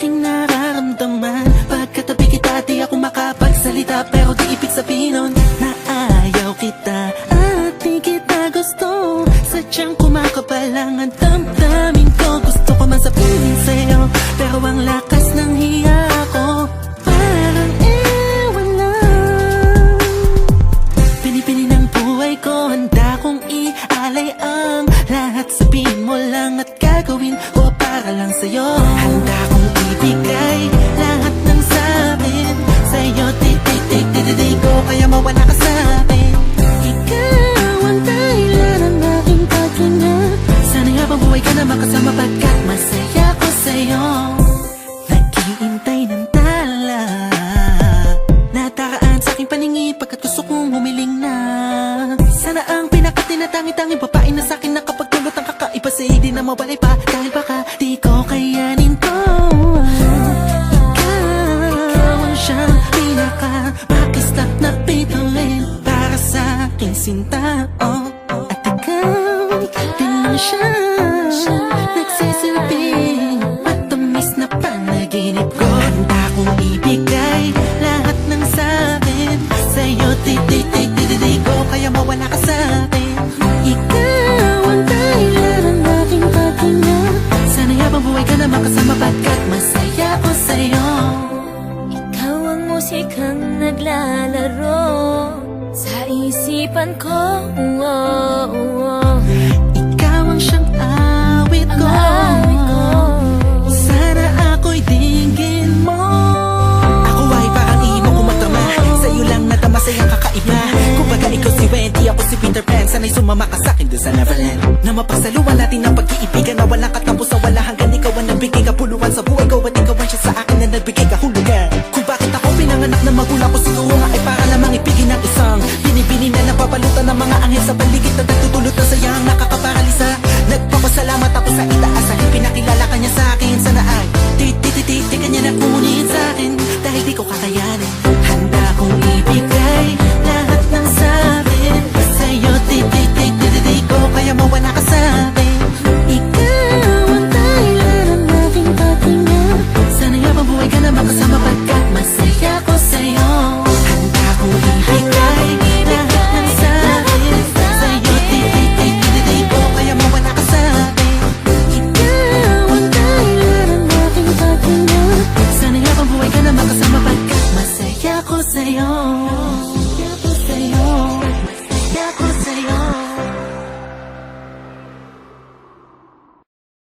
aking nararamdaman. Pagkatabi kita di ako makapagsalita, pero di ibig sabihin nun na ayaw kita at di kita gusto. Sadyang kumakapal lang ang damdamin ko. Gusto ko man sabihin sa'yo, pero ang lakas ng hiya ko parang ewan lang. Pinipili ng buhay ko, handa kong ialay ang lahat. Sabihin mo lang at gagawin ko para lang sa'yo. Handa kong ibigay lahat ng sakin sa'yo. Di ko kaya mawala ka sa'kin. Ikaw ang dahilan ng aking paghinga. Sana'y habang buhay ka na makasama, pagkat masaya ko sa'yo. Naghihintay ng tala, nataraan sa aking paningin pagkat gusto kong humiling na. Sana ang pinakatinatanging babae na sa'kin nakapagdulot ng kakaiba, sa hindi na mawalay pa dahil baka di ko kayanin to. Ikaw ang siyang pinakamakistap na pituin para sa aking sinta, oh. At ikaw din lang siya nagsisilbing matamis na panaginip ko. Handa kong ibigay lahat ng sakin sa'yo. Di ko kaya mawala ka sa'kin. Ikaw ang dahilan ng aking paghinga. Sana'y habang buhay ka na makasama, pagkat masaya ko sa'yo. Ikaw ang musikang naglalaro sa isipan ko. Ikaw ang siyang awit ko. Sana ako'y dinggin mo. Ako ay parang ihimong kumatama, sa'yo lang nadama sa'yang kakaiba. Kumbaga ikaw si Wendy, ako si Peter Pan. Sana'y sumama ka sa'kin doon sa Neverland, na mapagsaluhan natin ang pag-iibigan na walang katapusan, wala hanggan. Ikaw ang nabigay kapuluan sa buhay ko at ikaw ang siya sa akin.